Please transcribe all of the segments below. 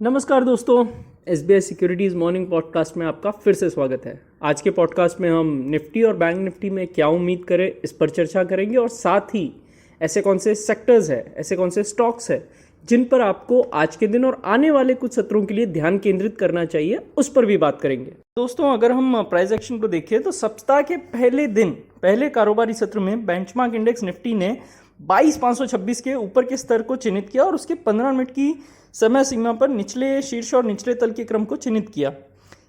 नमस्कार दोस्तों, SBI securities morning podcast में आपका फिर से स्वागत है। आज के पॉडकास्ट में हम निफ्टी और बैंक निफ्टी में क्या उम्मीद करें इस पर चर्चा करेंगे और साथ ही ऐसे कौन से सेक्टर्स हैं, ऐसे कौन से स्टॉक्स हैं जिन पर आपको आज के दिन और आने वाले कुछ सत्रों के लिए ध्यान केंद्रित करना चाहिए, उस पर भी बात करेंगे। दोस्तों, अगर हम प्राइस एक्शन को देखें तो सप्ताह के पहले दिन, पहले कारोबारी सत्र में बेंचमार्क इंडेक्स निफ्टी ने 22,526 के ऊपर के स्तर को चिन्हित किया और उसके 15 मिनट की समय सीमा पर निचले शीर्ष और निचले तल के क्रम को चिन्हित किया।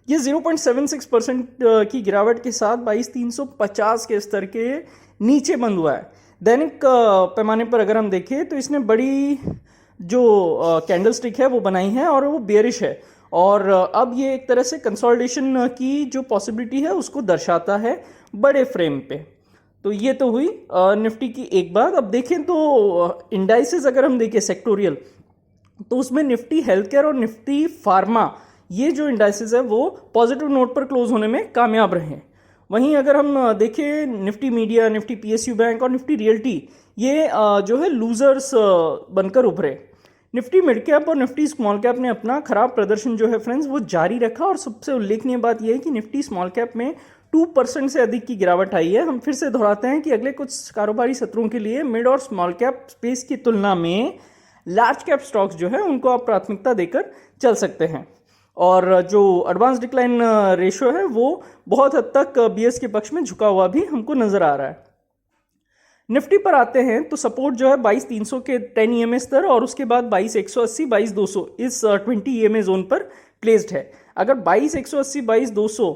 ये 0.76% की गिरावट के साथ 22,350 के स्तर के नीचे बंद हुआ है। दैनिक पैमाने पर अगर हम देखें तो इसने बड़ी जो कैंडल स्टिक है वो बनाई है और वो बेयरिश है, और अब ये एक तरह से कंसोलिडेशन की जो पॉसिबिलिटी है उसको दर्शाता है बड़े फ्रेम पे। तो ये तो हुई निफ्टी की एक बात। अब देखें तो इंडाइसेस अगर हम देखें सेक्टोरियल, तो उसमें निफ्टी हेल्थ केयर और निफ्टी फार्मा, ये जो इंडाइसेस है वो पॉजिटिव नोट पर क्लोज होने में कामयाब रहे। वहीं अगर हम देखें Nifty media, Nifty PSU bank और निफ्टी रियल्टी, ये जो है लूजर्स बनकर उभरे। निफ्टी मिड कैप और निफ्टी स्मॉल कैप ने अपना खराब प्रदर्शन जो है फ्रेंड्स वो जारी रखा, और सबसे उल्लेखनीय बात यह है कि निफ्टी स्मॉल कैप में 2% से अधिक की गिरावट आई है। हम फिर से दोहराते हैं कि अगले कुछ कारोबारी सत्रों के लिए मिड और स्मॉल कैप स्पेस की तुलना में लार्ज कैप स्टॉक्स जो है उनको आप प्राथमिकता देकर चल सकते हैं, और जो एडवांस डिक्लाइन रेशियो है वो बहुत हद तक बीएस के पक्ष में झुका हुआ भी हमको नजर आ रहा है। निफ्टी पर आते हैं तो सपोर्ट जो है 22,300 के 10 ईएमए स्तर और उसके बाद 22,180, 22,200 इस 20 ईएमए जोन पर प्लेस्ड है। अगर 22,180, 22,200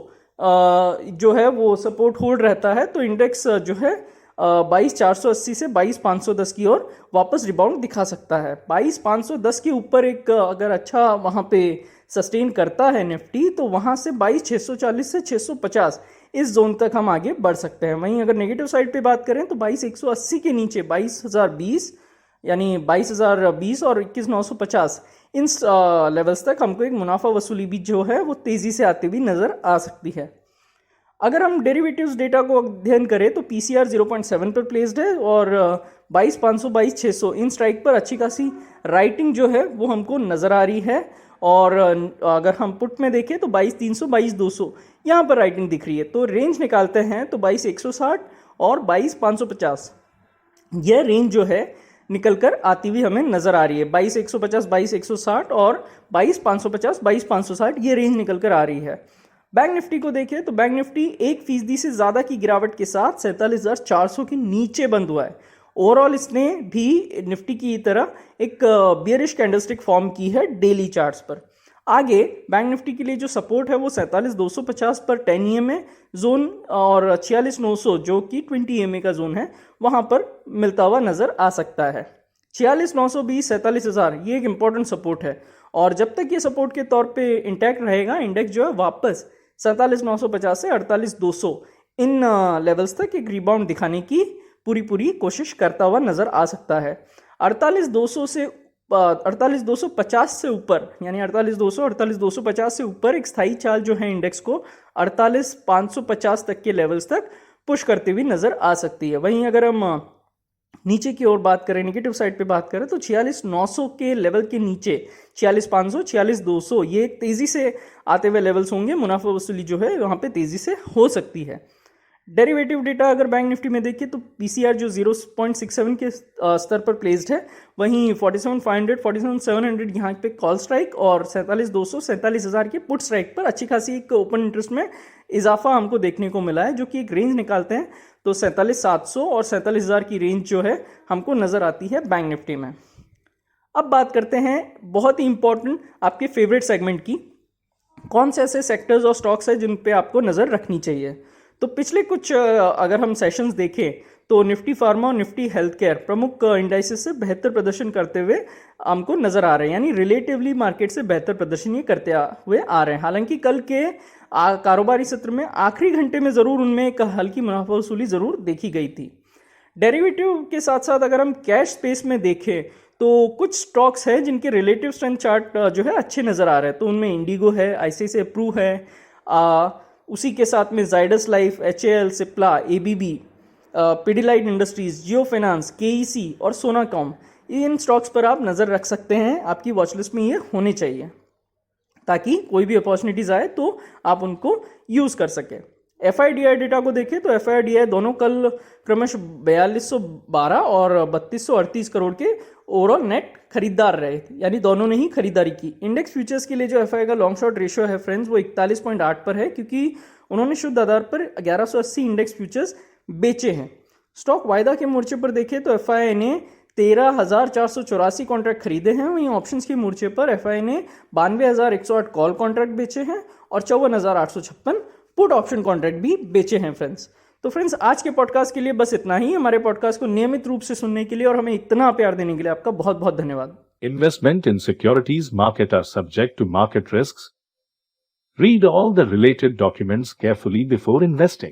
जो है वो सपोर्ट होल्ड रहता है तो इंडेक्स जो है 22,480 से 22,510 की ओर वापस रिबाउंड दिखा सकता है। 22,510 के ऊपर एक अगर अच्छा वहाँ पे सस्टेन करता है निफ्टी, तो वहाँ से 22,640 से 650 इस जोन तक हम आगे बढ़ सकते हैं। वहीं अगर नेगेटिव साइड पे बात करें तो 22,180 के नीचे 22,020 यानी 22,020 और 21,950 इन लेवल्स तक हमको एक मुनाफा वसूली भी जो है वो तेज़ी से आती हुई नज़र आ सकती है। अगर हम डेरिवेटिव्स डेटा को अध्ययन करें तो पीसीआर 0.7 पर प्लेस्ड है और 22,500, 22,600 इन स्ट्राइक पर अच्छी खासी राइटिंग जो है वो हमको नज़र आ रही है। और अगर हम पुट में देखें तो 22,300, 22,200 यहाँ पर राइटिंग दिख रही है। तो रेंज निकालते हैं तो 22,160 और 22,550 यह रेंज जो है निकल कर आती हुई हमें नज़र आ रही है। 22,150, 22,160 और 22,550, 22,560 ये रेंज निकल कर आ रही है। बैंक निफ्टी को देखें तो बैंक निफ्टी 1% से ज़्यादा की गिरावट के साथ 47,400 के नीचे बंद हुआ है। ओवरऑल इसने भी निफ्टी की तरह एक बियरिश कैंडलस्टिक फॉर्म की है डेली चार्ट्स पर। आगे बैंक निफ्टी के लिए जो सपोर्ट है वो 47,250 पर 10 ईएमए जोन और 46,900 जो कि 20 ईएमए का जोन है वहाँ पर मिलता हुआ नज़र आ सकता है। 46,920, 47,000 ये एक इंपॉर्टेंट सपोर्ट है, और जब तक ये सपोर्ट के तौर पे इंटैक्ट रहेगा इंडेक्स जो है वापस 47,950 से 48,200 इन लेवल्स तक एक रिबाउंड दिखाने की पूरी कोशिश करता हुआ नजर आ सकता है। 48,200 से 48,250 से ऊपर यानी 48,200, 48,250 से ऊपर एक स्थायी चाल जो है इंडेक्स को 48,550 तक के लेवल्स तक पुश करती हुई नजर आ सकती है। वहीं अगर हम नीचे की ओर बात करें, नेगेटिव साइड पे बात करें तो 46,900 के लेवल के नीचे 46,500, 46,200 ये तेजी से आते हुए लेवल्स होंगे। मुनाफा वसूली जो है वहाँ पे तेजी से हो सकती है। डेरिवेटिव डेटा अगर बैंक निफ्टी में देखिए तो पीसीआर जो 0.67 के स्तर पर प्लेस्ड है, वहीं 47,500, 47,700 यहाँ पे कॉल स्ट्राइक और 47,200, 47,000 के पुट स्ट्राइक पर अच्छी खासी एक ओपन इंटरेस्ट में इजाफा हमको देखने को मिला है, जो कि एक रेंज निकालते हैं तो 47,700 और 47,000 की रेंज जो है हमको नज़र आती है बैंक निफ्टी में। अब बात करते हैं बहुत ही इंपॉर्टेंट आपके फेवरेट सेगमेंट की, कौन से ऐसे सेक्टर्स और स्टॉक्स हैं जिन पे आपको नज़र रखनी चाहिए। तो पिछले कुछ अगर हम सेशंस देखें तो निफ्टी फार्मा और निफ्टी हेल्थ केयर प्रमुख इंडाइसेस से बेहतर प्रदर्शन करते हुए हमको नजर आ रहे हैं, यानी रिलेटिवली मार्केट से बेहतर प्रदर्शन ये करते हुए आ रहे हैं। हालांकि कल के कारोबारी सत्र में आखिरी घंटे में जरूर उनमें एक हल्की मुनाफा वसूली जरूर देखी गई थी। डेरिवेटिव के साथ साथ अगर हम कैश स्पेस में देखें तो कुछ स्टॉक्स हैं जिनके रिलेटिव स्ट्रेंथ चार्ट जो है अच्छे नज़र आ रहे हैं। तो उनमें इंडिगो है, आईसीआईसीआई प्रू है, उसी के साथ में Zydus life, HAL, Cipla, ABB, Pidilite industries, Jio finance, KEC और सोनाकॉम, इन स्टॉक्स पर आप नज़र रख सकते हैं। आपकी वॉच लिस्ट में ये होने चाहिए। ताकि कोई भी अपॉर्चुनिटीज आए तो आप उनको यूज कर सके। FIDI डेटा को देखें तो FIDI दोनों कल क्रमशः 4212 और 3238 करोड़ के ओवरऑल नेट खरीदार रहे, यानी दोनों ने ही खरीदारी की। इंडेक्स फ्यूचर्स के लिए जो FI का लॉन्ग शॉर्ट रेशियो है फ्रेंड्स वो 41.8 पर है, क्योंकि उन्होंने शुद्ध आधार पर 1180 इंडेक्स फ्यूचर्स बेचे हैं। स्टॉक वायदा के मोर्चे पर देखें तो FI ने 13,484 कॉन्ट्रैक्ट खरीदे हैं, वहीं ऑप्शंस के मोर्चे पर FI ने 92,108 कॉल कॉन्ट्रैक्ट बेचे हैं और 54,856 पुट ऑप्शन कॉन्ट्रैक्ट भी बेचे हैं फ्रेंड्स। तो फ्रेंड्स आज के पॉडकास्ट के लिए बस इतना ही। हमारे पॉडकास्ट को नियमित रूप से सुनने के लिए और हमें इतना प्यार देने के लिए आपका बहुत बहुत धन्यवाद। Investment in securities market are subject to market risks. Read all the related documents carefully before investing.